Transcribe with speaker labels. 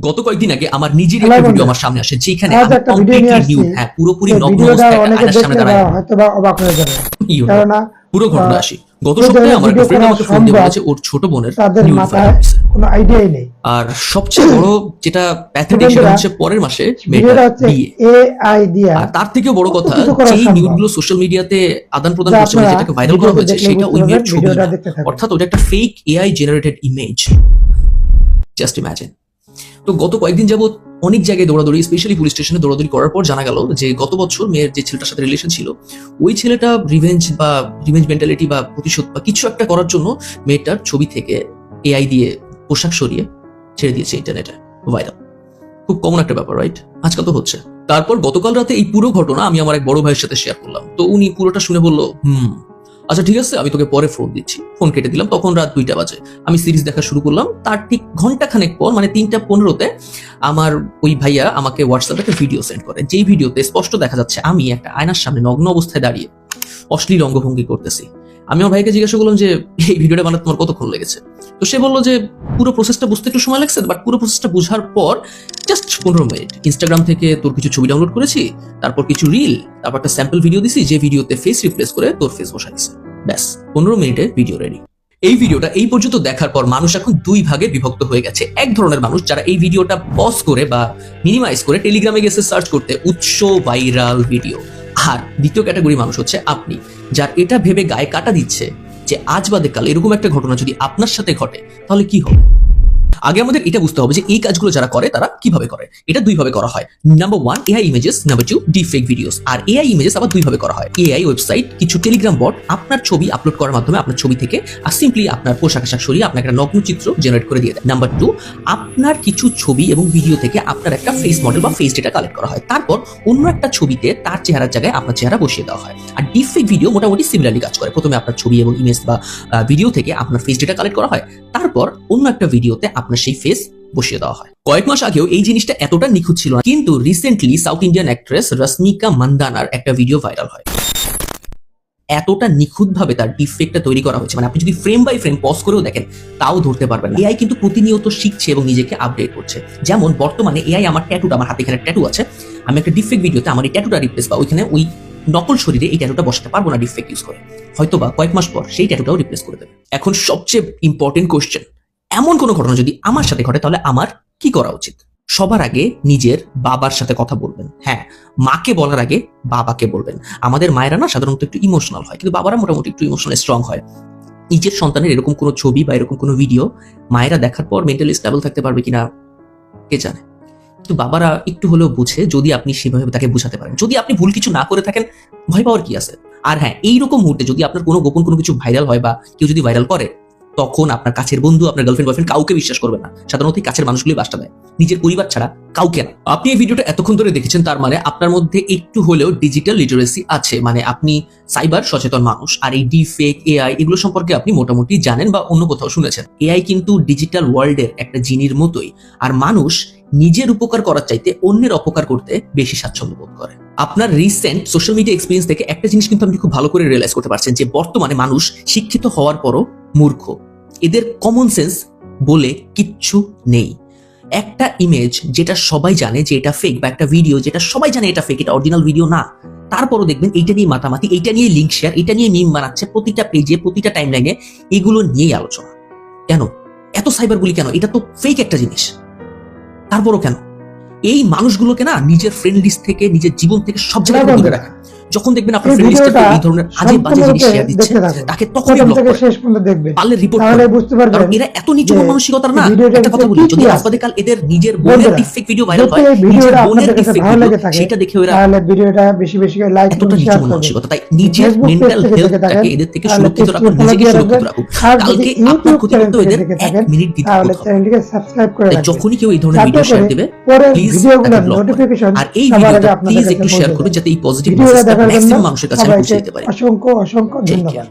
Speaker 1: গত কয়েকদিন আগে আমার নিজের একটা ভিডিও আমার সামনে আসে যেখানে আমি কমপ্লিটলি নিউড, হ্যাঁ পুরোপুরি নগ্ন অবস্থায় আয়নার সামনে দাঁড়ায়
Speaker 2: হয়তো বা অবাক হয়ে যাবে। কারণ
Speaker 1: পুরো ঘটনা আসি গত সপ্তাহে আমার একটা ফ্রেন্ড আমাকে ফোন দিয়ে বলেছে ওর ছোট বোনের
Speaker 2: নিউড মাথায় কোনো আইডিয়াই নেই।
Speaker 1: আর সবচেয়ে বড় যেটা প্যাথেটিক সেটা হচ্ছে পরের মাসে মেয়েটা বিয়ে।
Speaker 2: এআই দিয়ে
Speaker 1: আর তার থেকেও বড় কথা যেই নিউডগুলো সোশ্যাল মিডিয়াতে আদান প্রদান করছে মানে যেটাকে ভাইরাল করা হয়েছে সেটা ওই মেয়ের ছবি না, অর্থাৎ ওটা একটা fake AI generated image. Just imagine. তো গত কয়েকদিন যাবত অনেক জায়গায় দৌড়াদৌড়ি, স্পেশালি পুলিশ স্টেশনে দৌড়াদৌড়ি করার পর জানা গেল যে গত বছর মেয়ের যে ছেলেটার সাথে রিলেশন ছিল ওই ছেলেটা রিভেঞ্জ মেন্টালিটি বা প্রতিশোধ বা কিছু একটা করার জন্য মেয়েটার ছবি থেকে এআই দিয়ে পোশাক সরিয়ে ছেড়ে দিয়েছে ইন্টারনেটে। ভাইরাল, খুব কমন একটা ব্যাপার, রাইট? আজকাল তো হচ্ছে। তারপর গতকাল রাতে এই পুরো ঘটনা আমি আমার এক বড় ভাইয়ের সাথে শেয়ার করলাম। তো উনি পুরোটা শুনে বলল, আচ্ছা ঠিক আছে, আমি তোকে পরে ফোন দিচ্ছি। ফোন কেটে দিলাম। তখন রাত 2টা বাজে। আমি সিরিজ দেখা শুরু করলাম। তার ঠিক ঘন্টাখানেক পর মানে 3:15 আমার ওই ভাইয়া আমাকে হোয়াটসঅ্যাপে একটা ভিডিও সেন্ড করে, যেই ভিডিওতে স্পষ্ট দেখা যাচ্ছে আমি একটা আয়নার সামনে নগ্ন অবস্থায় দাঁড়িয়ে অশ্লীল অঙ্গভঙ্গি করতেছি। আমি আমার ভাইকে জিজ্ঞাসা করলাম যে এই ভিডিওটা বানাতে তোমার কতক্ষণ লেগেছে? তো সে বললো যে পুরো প্রসেসটা বুঝতে একটু সময় লাগছে, বাট পুরো প্রসেসটা বোঝার পর জাস্ট 15 মিনিট ইনস্টাগ্রাম থেকে তোর কিছু ছবি ডাউনলোড করেছি, তারপর কিছু রিল, তারপর একটা স্যাম্পল ভিডিও দিছি যে ভিডিওতে ফেস রিপ্লেস করে তোর ফেস বসাই দিছে, ব্যাস 15 মিনিটে ভিডিও রেডি। এই ভিডিওটা এই পর্যন্ত দেখার পর মানুষ এখন 2 ভাগে বিভক্ত হয়ে গেছে। এক ধরনের মানুষ যারা এই ভিডিওটা পজ করে বা মিনিমাইজ করে টেলিগ্রামে গেছে সার্চ করতে উৎস ভাইরাল ভিডিও, আর দ্বিতীয় ক্যাটাগরি মানুষ হচ্ছে আপনি, যার এটা ভেবে গায়ে কাটা দিচ্ছে যে আজ বাদে কাল এরকম একটা ঘটনা যদি আপনার সাথে ঘটে তাহলে কি হবে। আগে আমাদের এটা বুঝতে হবে যে এই কাজগুলো যারা করে তারা কিভাবে করে। এটা 2 ভাবে করা হয়। Number 1 AI images, number 2 deepfake videos. আর এআই ইমেজেস আবার 2 ভাবে করা হয়। এআই ওয়েবসাইট, কিছু টেলিগ্রাম বট আপনার ছবি আপলোড করার মাধ্যমে আপনার ছবি থেকে আর সিম্পলি আপনার পোশাক আশাক সরিয়ে আপনাকে একটা নগ্ন চিত্র জেনারেট করে দিয়ে দেয়। নাম্বার 2 আপনার কিছু ছবি এবং ভিডিও থেকে আপনার একটা ফেস মডেল বা ফেস ডেটা কালেক্ট করা হয়, তারপর অন্য একটা ছবিতে তার চেহারার জায়গায় আপনার চেহারা বসিয়ে দেওয়া হয়। আর ডিপফেক ভিডিও মোটামুটি সিমিলারলি কাজ করে। প্রথমে আপনার ছবি এবং ইমেজ বা ভিডিও থেকে আপনার ফেস ডেটা কালেক্ট করা হয়, তারপর অন্য একটা ভিডিওতে আপনার সেই ফেস বসিয়ে দেওয়া হয়। কয়েক মাস আগেও এই জিনিসটা এতটা নিখুঁত ছিল না, কিন্তু recently South Indian actress Rashmika মান্দানার একটা ভিডিও ভাইরাল হয়। এতটা নিখুঁত ভাবে তার ডিফেক্টটা তৈরি করা হয়েছে, মানে আপনি যদি ফ্রেম বাই ফ্রেম পজ করেও দেখেন তাও ধরতে পারবেন না। এআই কিন্তু প্রতিনিয়ত শিখছে এবং নিজেকে আপডেট করছে। যেমন বর্তমানে এআই আমার ট্যাটুটা, আমার হাতে এখানে ট্যাটু আছে, আমি একটা ডিফেক্ট ভিডিওতে আমার এই ট্যাটুটা রিপ্লেস বা ওইখানে ওই নকল শরীরে এই ট্যাটুটা বসাতে পারবো না ডিফেক্ট ইউজ করে, হয়তোবা কয়েক মাস পর সেই ট্যাটুটাও রিপ্লেস করে দেবে। এখন সবচেয়ে ইম্পর্টেন্ট কোশ্চেন, এমন কোনো ঘটনা যদি আমার সাথে ঘটে তাহলে আমার কি করা উচিত? সবার আগে নিজের বাবার সাথে কথা বলবেন। হ্যাঁ, মাকে বলার আগে বাবাকে বলবেন। আমাদের মায়েরা না সাধারণত একটু ইমোশনাল হয়, কিন্তু বাবারা মোটামুটি একটু ইমোশনাল স্ট্রং হয়। নিজের সন্তানের এরকম কোনো ছবি বা এরকম কোনো ভিডিও মায়েরা দেখার পর মেন্টালি স্টেবল থাকতে পারবে কিনা কে জানে। কিন্তু বাবারা একটু হলেও বুঝে যদি আপনি সেভাবে তাকে বুঝাতে পারেন। যদি আপনি ভুল কিছু না করে থাকেন, ভয় পাওয়ার কি আছে? আর হ্যাঁ, এইরকম মুহূর্তে যদি আপনার কোনো গোপন কোনো কিছু ভাইরাল হয় বা কেউ যদি ভাইরাল করে, তখন আপনার কাছের বন্ধু, আপনার গার্লফ্রেন্ড বয়ফ্রেন্ড কাউকে বিশ্বাস করবেন না। সাধারণত কাছের মানুষগুলোই বাসটা দেয়, নিজের পরিবার ছাড়া কাউকে না। আপনি এই ভিডিওটা এতক্ষণ ধরে দেখেছেন, তার মানে আপনার মধ্যে একটু হলেও ডিজিটাল লিটারেসি আছে, মানে আপনি সাইবার সচেতন মানুষ। আর এই ডিফেক, এআই এগুলো সম্পর্কে আপনি মোটামুটি জানেন বা অন্য কোথাও শুনেছেন। এআই কিন্তু ডিজিটাল ওয়ার্ল্ডের একটা জিনির মতোই, আর মানুষ নিজের উপকার করার চাইতে অন্যের অপকার করতে বেশি স্বাচ্ছন্দ্য বোধ করে। আপনার রিসেন্ট সোশ্যাল মিডিয়া এক্সপিরিয়েন্স থেকে একটা জিনিস কিন্তু আপনি খুব ভালো করে রিয়েলাইজ করতে পারছেন যে বর্তমানে মানুষ শিক্ষিত হওয়ার পরও মূর্খ। এদের কমন সেন্স বলে কিচ্ছু নেই। একটা ইমেজ যেটা সবাই জানে যে এটা ফেক, বা একটা ভিডিও যেটা সবাই জানে এটা ফেক, এটা অরিজিনাল ভিডিও না, তারপরও দেখবেন এইটা নিয়ে মাতামাতি, এইটা নিয়ে লিঙ্ক শেয়ার, এটা নিয়ে মিম বানাচ্ছে প্রতিটা পেজে, প্রতিটা টাইমলাইনে, এগুলো নিয়েই আলোচনা। কেন এত সাইবারগুলি? কেন? এটা তো ফেক একটা জিনিস, তারপরও কেন? এই মানুষগুলোকে না নিজের ফ্রেন্ড লিস্ট থেকে, নিজের জীবন থেকে সব জায়গায় দূরে রাখেন। যখন দেখবেন আপনার ফ্রেন্ড লিস্টে এই ধরনের আজে বাজে জিনিস শেয়ার দিচ্ছে, তাকে তখনই ব্লক করেন, শেষ পর্যন্ত দেখবেন, পারলে রিপোর্ট করেন। কারণ এরা এত নিচু মানসিকতার না। একটা কথা বলি, যদি আজবাদে কাল এদের নিজের বোনের ডিফেক্ট ভিডিও ভাইরাল হয়, নিজের বোনের ডিফেক্ট ভিডিও, সেটা দেখে ওরা
Speaker 2: তাহলে ভিডিওটা বেশি বেশি লাইক
Speaker 1: এতটা নিচু মানসিকতা। তাই নিজের মেন্টাল হেলথটাকে এদের থেকে সুরক্ষিত রাখুন, নিজেকে সুরক্ষিত রাখুন। কালকে আপনার ক্ষতি করতে এদের 1 মিনিট দিতে হবে।
Speaker 2: চ্যানেলটিকে সাবস্ক্রাইব করে রাখুন।
Speaker 1: যখনই কেউ এই ধরনের ভিডিও শেয়ার দিবে, প্লিজ ভিডিওগুলোর নোটিফিকেশন আর এই ভিডিওটা প্লিজ একটু শেয়ার করুন, যাতে এই পজিটিভ মেসেজটা ম্যাক্সিমাম মানুষের কাছে পৌঁছে দিতে পারে।
Speaker 2: অসংখ্য ধন্যবাদ।